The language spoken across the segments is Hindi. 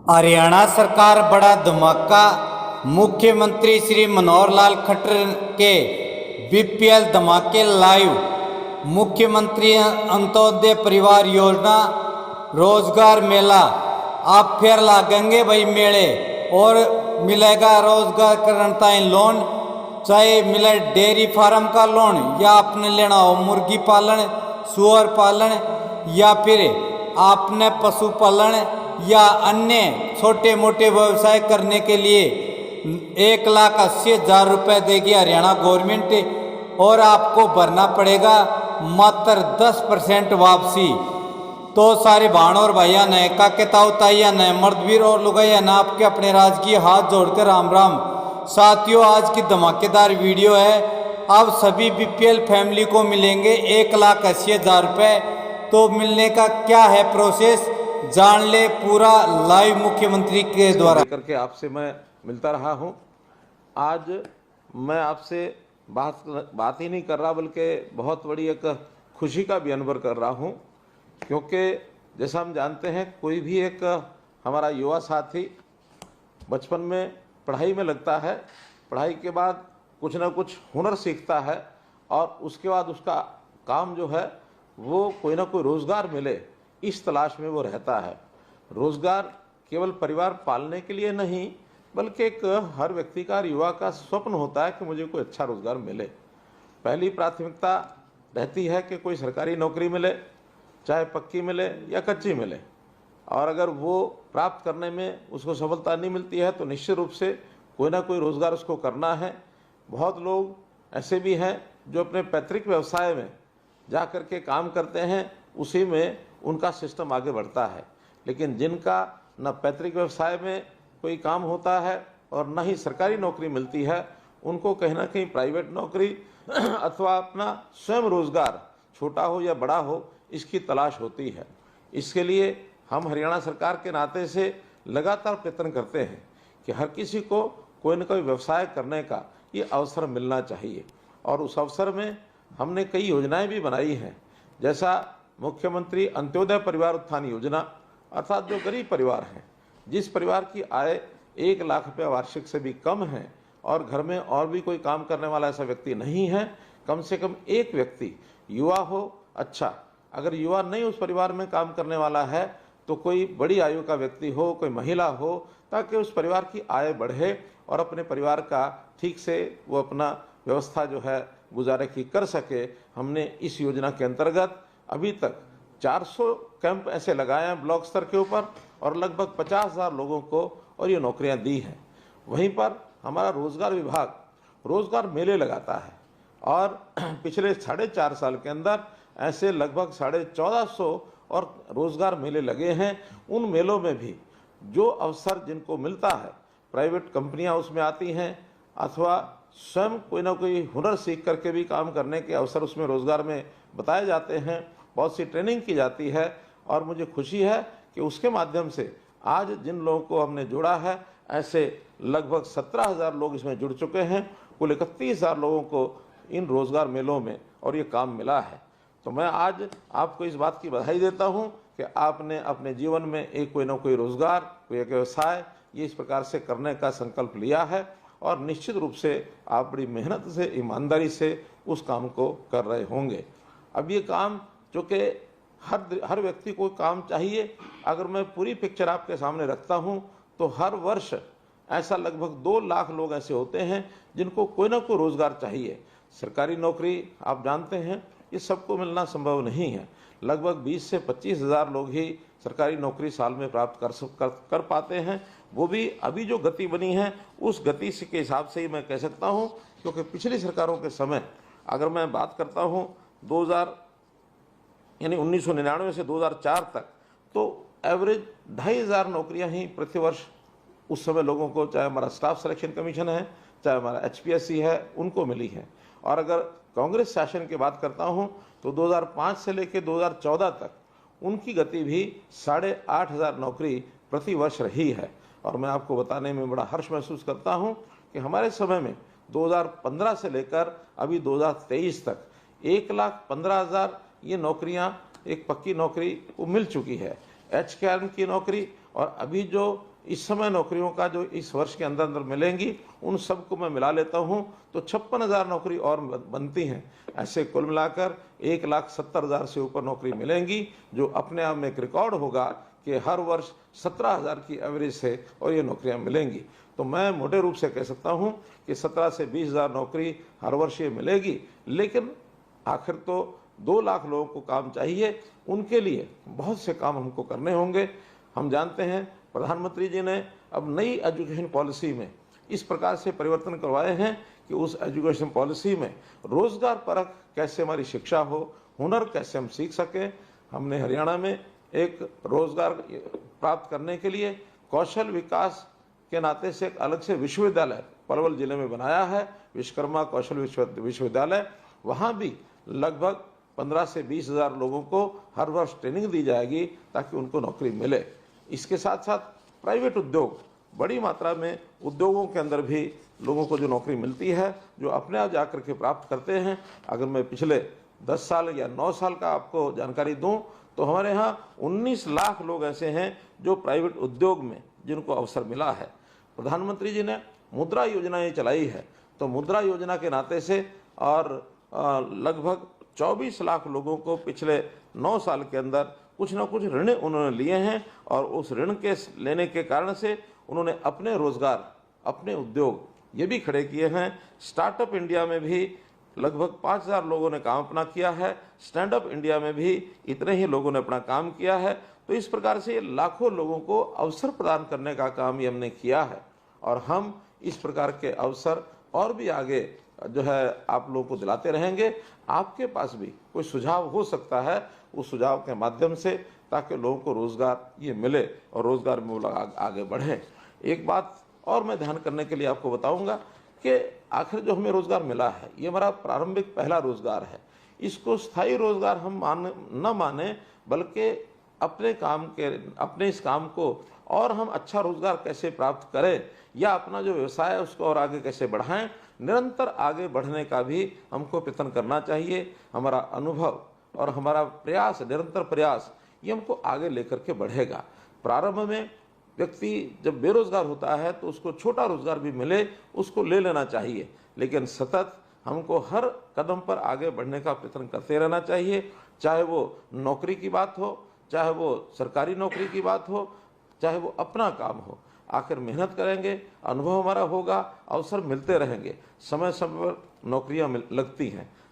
हरियाणा सरकार बड़ा धमाका। मुख्यमंत्री श्री मनोहर लाल खट्टर के बीपीएल धमाके लाइव। मुख्यमंत्री अंत्योदय परिवार योजना, रोजगार मेला। आप फिर लागेंगे भाई मेले और मिलेगा रोजगार करता है लोन, चाहे मिले डेयरी फार्म का लोन या आपने लेना हो मुर्गी पालन, सुअर पालन या फिर आपने पशुपालन या अन्य छोटे मोटे व्यवसाय करने के लिए 1,80,000 रुपये देगी हरियाणा गवर्नमेंट और आपको भरना पड़ेगा मात्र 10% वापसी। तो सारे भाण और भैया ने काकेताऊ ताइया ने मर्दवीर और लुगाइया ने आपके अपने राजकीय हाथ जोड़कर राम राम। साथियों, आज की धमाकेदार वीडियो है। अब सभी बीपीएल फैमिली को मिलेंगे 1,80,000 रुपये। तो मिलने का क्या है प्रोसेस, जान ले पूरा लाइव मुख्यमंत्री के द्वारा। करके आपसे मैं मिलता रहा हूं। आज मैं आपसे बात ही नहीं कर रहा, बल्कि बहुत बड़ी एक खुशी का भी अनुभव कर रहा हूं, क्योंकि जैसा हम जानते हैं कोई भी एक हमारा युवा साथी बचपन में पढ़ाई में लगता है, पढ़ाई के बाद कुछ ना कुछ हुनर सीखता है और उसके बाद उसका काम जो है वो कोई ना कोई रोज़गार मिले इस तलाश में वो रहता है। रोज़गार केवल परिवार पालने के लिए नहीं, बल्कि एक हर व्यक्ति का, युवा का स्वप्न होता है कि मुझे कोई अच्छा रोज़गार मिले। पहली प्राथमिकता रहती है कि कोई सरकारी नौकरी मिले, चाहे पक्की मिले या कच्ची मिले, और अगर वो प्राप्त करने में उसको सफलता नहीं मिलती है तो निश्चित रूप से कोई ना कोई रोज़गार उसको करना है। बहुत लोग ऐसे भी हैं जो अपने पैतृक व्यवसाय में जा कर के काम करते हैं, उसी में उनका सिस्टम आगे बढ़ता है। लेकिन जिनका न पैतृक व्यवसाय में कोई काम होता है और न ही सरकारी नौकरी मिलती है, उनको कहीं ना कहीं प्राइवेट नौकरी अथवा अपना स्वयं रोज़गार, छोटा हो या बड़ा हो, इसकी तलाश होती है। इसके लिए हम हरियाणा सरकार के नाते से लगातार प्रयत्न करते हैं कि हर किसी को कोई न कोई व्यवसाय करने का ये अवसर मिलना चाहिए। और उस अवसर में हमने कई योजनाएं भी बनाई हैं, जैसा मुख्यमंत्री अंत्योदय परिवार उत्थान योजना, अर्थात जो गरीब परिवार हैं, जिस परिवार की आय 1 लाख रुपये वार्षिक से भी कम है और घर में और भी कोई काम करने वाला ऐसा व्यक्ति नहीं है, कम से कम एक व्यक्ति युवा हो। अच्छा, अगर युवा नहीं उस परिवार में काम करने वाला है तो कोई बड़ी आयु का व्यक्ति हो, कोई महिला हो, ताकि उस परिवार की आय बढ़े और अपने परिवार का ठीक से वो अपना व्यवस्था जो है गुजारे की कर सके। हमने इस योजना के अंतर्गत अभी तक 400 कैंप ऐसे लगाए हैं ब्लॉक स्तर के ऊपर और लगभग 50,000 लोगों को और ये नौकरियां दी हैं। वहीं पर हमारा रोजगार विभाग रोजगार मेले लगाता है और पिछले 4.5 साल के अंदर ऐसे लगभग 1450 और रोजगार मेले लगे हैं। उन मेलों में भी जो अवसर जिनको मिलता है, प्राइवेट कंपनियां उसमें आती हैं अथवा स्वयं कोई ना कोई हुनर सीख करके भी काम करने के अवसर उसमें रोजगार में बताए जाते हैं। बहुत सी ट्रेनिंग की जाती है और मुझे खुशी है कि उसके माध्यम से आज जिन लोगों को हमने जोड़ा है, ऐसे लगभग 17,000 लोग इसमें जुड़ चुके हैं। कुल 31,000 लोगों को इन रोजगार मेलों में और ये काम मिला है। तो मैं आज आपको इस बात की बधाई देता हूं कि आपने अपने जीवन में एक कोई ना कोई रोजगार, कोई एक व्यवसाय ये इस प्रकार से करने का संकल्प लिया है और निश्चित रूप से आप बड़ी मेहनत से, ईमानदारी से उस काम को कर रहे होंगे। अब ये काम जो कि हर व्यक्ति को काम चाहिए, अगर मैं पूरी पिक्चर आपके सामने रखता हूं तो हर वर्ष ऐसा लगभग 2 लाख लोग ऐसे होते हैं जिनको कोई ना कोई रोजगार चाहिए। सरकारी नौकरी आप जानते हैं ये सबको मिलना संभव नहीं है। लगभग 20 से 25,000 लोग ही सरकारी नौकरी साल में प्राप्त कर पाते हैं। वो भी अभी जो गति बनी है उस गति के हिसाब से ही मैं कह सकता हूं, क्योंकि पिछली सरकारों के समय अगर मैं बात करता हूं 1999 से 2004 तक, तो एवरेज 2,500 नौकरियां ही प्रति वर्ष उस समय लोगों को, चाहे हमारा स्टाफ सिलेक्शन कमीशन है, चाहे हमारा HPSC है, उनको मिली है। और अगर कांग्रेस शासन की बात करता हूं तो 2005 से लेकर 2014 तक उनकी गति भी 8,500 नौकरी प्रति वर्ष रही है। और मैं आपको बताने में बड़ा हर्ष महसूस करता हूं कि हमारे समय में 2015 से लेकर अभी 2023 तक 1,15,000 ये नौकरियां, एक पक्की नौकरी को मिल चुकी है। HKM की नौकरी और अभी जो इस समय नौकरियों का जो इस वर्ष के अंदर अंदर मिलेंगी उन सबको मैं मिला लेता हूं तो 56,000 नौकरी और बनती हैं। ऐसे कुल मिलाकर 1,70,000 से ऊपर नौकरी मिलेंगी, जो अपने आप में एक रिकॉर्ड होगा कि हर वर्ष 17,000 की एवरेज से और ये नौकरियां मिलेंगी। तो मैं मोटे रूप से कह सकता हूं कि 17 से 20,000 नौकरी हर वर्ष ये मिलेगी। लेकिन आखिर तो 2 लाख लोगों को काम चाहिए, उनके लिए बहुत से काम हमको करने होंगे। हम जानते हैं प्रधानमंत्री जी ने अब नई एजुकेशन पॉलिसी में इस प्रकार से परिवर्तन करवाए हैं कि उस एजुकेशन पॉलिसी में रोजगार परक कैसे हमारी शिक्षा हो, हुनर कैसे हम सीख सकें। हमने हरियाणा में एक रोजगार प्राप्त करने के लिए कौशल विकास के नाते से एक अलग से विश्वविद्यालय पलवल जिले में बनाया है, विश्वकर्मा कौशल विश्वविद्यालय। वहाँ भी लगभग 15 से 20,000 लोगों को हर वर्ष ट्रेनिंग दी जाएगी ताकि उनको नौकरी मिले। इसके साथ साथ प्राइवेट उद्योग, बड़ी मात्रा में उद्योगों के अंदर भी लोगों को जो नौकरी मिलती है, जो अपने आप जाकर के प्राप्त करते हैं। अगर मैं पिछले 10 साल या 9 साल का आपको जानकारी दूं तो हमारे यहाँ 19 लाख लोग ऐसे हैं जो प्राइवेट उद्योग में जिनको अवसर मिला है। प्रधानमंत्री जी ने मुद्रा योजनाएं चलाई है, तो मुद्रा योजना के नाते से और लगभग 24 लाख लोगों को पिछले 9 साल के अंदर कुछ ना कुछ ऋण उन्होंने लिए हैं और उस ऋण के लेने के कारण से उन्होंने अपने रोजगार, अपने उद्योग ये भी खड़े किए हैं। स्टार्टअप इंडिया में भी लगभग 5,000 लोगों ने काम अपना किया है, स्टैंड अप इंडिया में भी इतने ही लोगों ने अपना काम किया है। तो इस प्रकार से लाखों लोगों को अवसर प्रदान करने का काम ये हमने किया है और हम इस प्रकार के अवसर और भी आगे जो है आप लोगों को दिलाते रहेंगे। आपके पास भी कोई सुझाव हो सकता है, उस सुझाव के माध्यम से, ताकि लोगों को रोजगार ये मिले और रोजगार में वो लोग आगे बढ़ें। एक बात और मैं ध्यान करने के लिए आपको बताऊंगा कि आखिर जो हमें रोजगार मिला है ये हमारा प्रारंभिक पहला रोजगार है। इसको स्थायी रोजगार हम न माने, बल्कि अपने इस काम को और हम अच्छा रोजगार कैसे प्राप्त करें या अपना जो व्यवसाय है उसको और आगे कैसे बढ़ाएं, निरंतर आगे बढ़ने का भी हमको प्रयत्न करना चाहिए। हमारा अनुभव और हमारा प्रयास, निरंतर प्रयास, ये हमको आगे लेकर के बढ़ेगा। प्रारंभ में व्यक्ति जब बेरोजगार होता है तो उसको छोटा रोजगार भी मिले, उसको ले लेना चाहिए, लेकिन सतत हमको हर कदम पर आगे बढ़ने का प्रयत्न करते रहना चाहिए। चाहे वो नौकरी की बात हो, चाहे वो सरकारी नौकरी की बात हो, चाहे वो अपना काम हो। आखिर मेहनत करेंगे, अनुभव हमारा होगा, अवसर मिलते रहेंगे। समय समय पर नौकरियां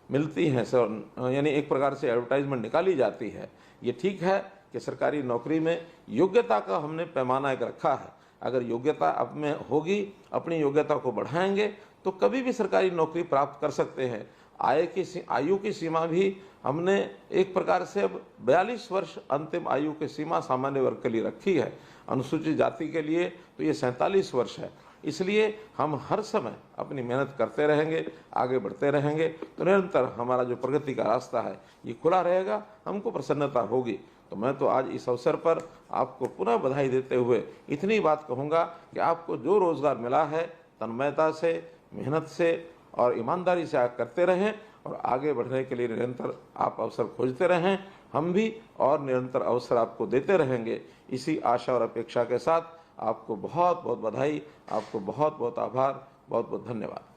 मिलती हैं सर, यानी एक प्रकार से एडवर्टाइजमेंट निकाली जाती है। ये ठीक है कि सरकारी नौकरी में योग्यता का हमने पैमाना एक रखा है। अगर योग्यता अब में होगी, अपनी योग्यता को बढ़ाएंगे तो कभी भी सरकारी नौकरी प्राप्त कर सकते हैं। आयु की सीमा भी हमने एक प्रकार से अब 42 वर्ष अंतिम आयु की सीमा सामान्य वर्ग के लिए रखी है। अनुसूचित जाति के लिए तो ये 47 वर्ष है। इसलिए हम हर समय अपनी मेहनत करते रहेंगे, आगे बढ़ते रहेंगे तो निरंतर हमारा जो प्रगति का रास्ता है ये खुला रहेगा, हमको प्रसन्नता होगी। तो मैं तो आज इस अवसर पर आपको पुनः बधाई देते हुए इतनी बात कहूँगा कि आपको जो रोजगार मिला है तन्मयता से, मेहनत से और ईमानदारी से आप करते रहें और आगे बढ़ने के लिए निरंतर आप अवसर खोजते रहें। हम भी और निरंतर अवसर आपको देते रहेंगे। इसी आशा और अपेक्षा के साथ आपको बहुत बहुत बधाई, आपको बहुत बहुत आभार, बहुत बहुत धन्यवाद।